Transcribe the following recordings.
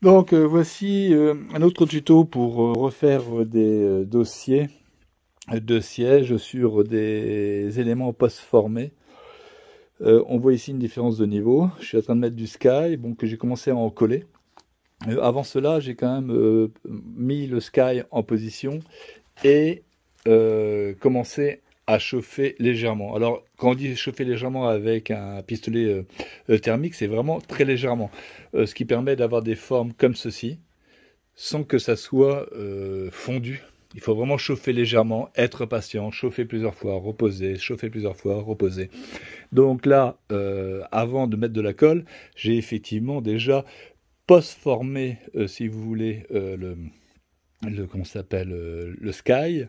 Donc voici un autre tuto pour refaire des dossiers de siège sur des éléments post-formés. On voit ici une différence de niveau. Je suis en train de mettre du sky, bon, que j'ai commencé à en coller. Avant cela, j'ai quand même mis le sky en position et commencé à chauffer légèrement. Alors, quand on dit chauffer légèrement avec un pistolet thermique, c'est vraiment très légèrement. Ce qui permet d'avoir des formes comme ceci, sans que ça soit fondu. Il faut vraiment chauffer légèrement, être patient, chauffer plusieurs fois, reposer, chauffer plusieurs fois, reposer. Donc là, avant de mettre de la colle, j'ai effectivement déjà post-formé, si vous voulez, comment ça s'appelle, le sky.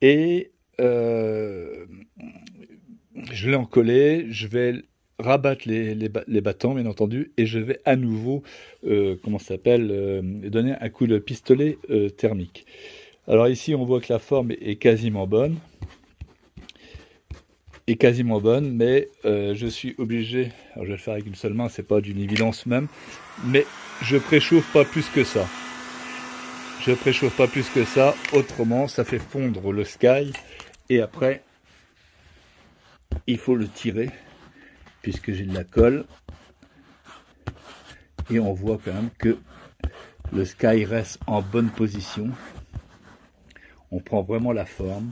Et je l'ai encollé, je vais rabattre les battants, bien entendu, et je vais à nouveau, comment ça s'appelle, donner un coup de pistolet thermique. Alors ici, on voit que la forme est quasiment bonne. Mais je suis obligé, alors je vais le faire avec une seule main, c'est pas d'une évidence même, mais je préchauffe pas plus que ça. Je préchauffe pas plus que ça, autrement ça fait fondre le sky, et après, il faut le tirer, puisque j'ai de la colle, et on voit quand même que le sky reste en bonne position. On prend vraiment la forme.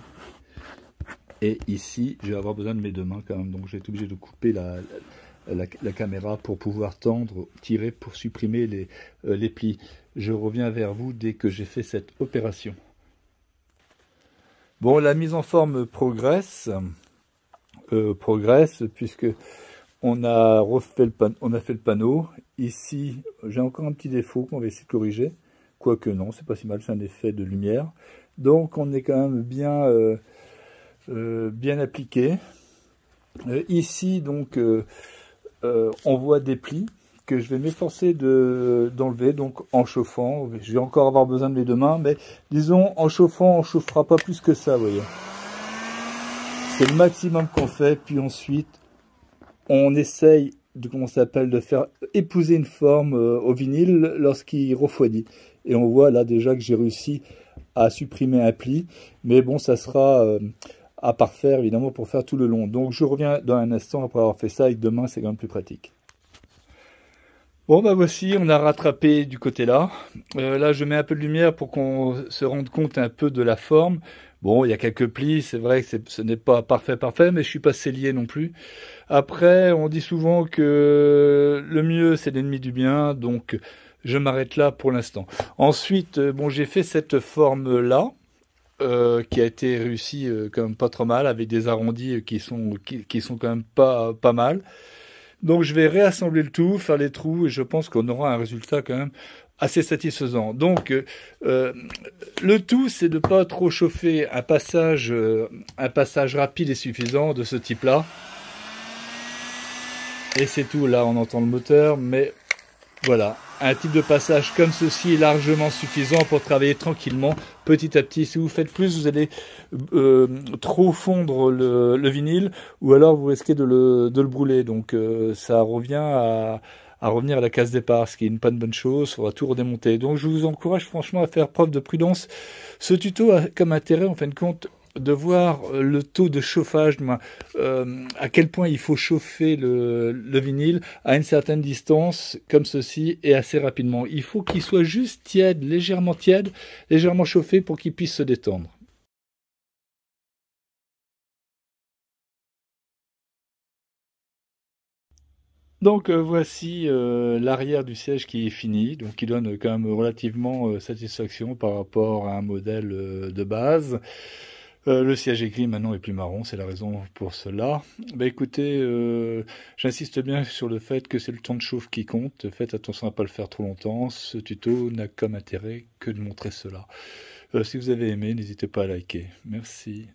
Et ici, je vais avoir besoin de mes deux mains quand même, donc je vais être obligé de couper la caméra pour pouvoir tendre, tirer pour supprimer les plis. Je reviens vers vous dès que j'ai fait cette opération. Bon, la mise en forme progresse puisque on a fait le panneau. Ici, j'ai encore un petit défaut qu'on va essayer de corriger. Quoique non, c'est pas si mal, c'est un effet de lumière. Donc on est quand même bien appliqué. Ici, donc, on voit des plis que je vais m'efforcer d'enlever, donc en chauffant. Je vais encore avoir besoin de mes deux mains, mais disons, en chauffant, on chauffera pas plus que ça, vous voyez. C'est le maximum qu'on fait, puis ensuite, on essaye comment ça s'appelle, de faire épouser une forme au vinyle lorsqu'il refroidit. Et on voit là déjà que j'ai réussi à supprimer un pli, mais bon, ça sera à parfaire évidemment pour faire tout le long. Donc je reviens dans un instant après avoir fait ça, avec deux mains c'est quand même plus pratique. Bon bah voici, on a rattrapé du côté là. Là je mets un peu de lumière pour qu'on se rende compte un peu de la forme. Bon, il y a quelques plis, c'est vrai que ce n'est pas parfait, mais je suis pas scellé non plus. Après, on dit souvent que le mieux c'est l'ennemi du bien, donc je m'arrête là pour l'instant. Ensuite, bon, j'ai fait cette forme là. Qui a été réussi quand même pas trop mal, avec des arrondis qui sont quand même pas mal. Donc je vais réassembler le tout, faire les trous, et je pense qu'on aura un résultat quand même assez satisfaisant. Donc le tout, c'est de ne pas trop chauffer un passage rapide et suffisant de ce type-là. Et c'est tout, là on entend le moteur, mais voilà, un type de passage comme ceci est largement suffisant pour travailler tranquillement, petit à petit. Si vous faites plus, vous allez trop fondre le vinyle, ou alors vous risquez de le brûler. Donc ça revient à revenir à la case départ, ce qui est une pas de bonne chose, il faudra tout redémonter. Donc je vous encourage franchement à faire preuve de prudence. Ce tuto a comme intérêt, en fin de compte, de voir le taux de chauffage, à quel point il faut chauffer le vinyle à une certaine distance, comme ceci, et assez rapidement. Il faut qu'il soit juste tiède, légèrement chauffé pour qu'il puisse se détendre. Donc voici l'arrière du siège qui est fini, donc qui donne quand même relativement satisfaction par rapport à un modèle de base. Le siège gris maintenant est plus marron, c'est la raison pour cela. Bah écoutez, j'insiste bien sur le fait que c'est le temps de chauffe qui compte. Faites attention à ne pas le faire trop longtemps. Ce tuto n'a comme intérêt que de montrer cela. Si vous avez aimé, n'hésitez pas à liker. Merci.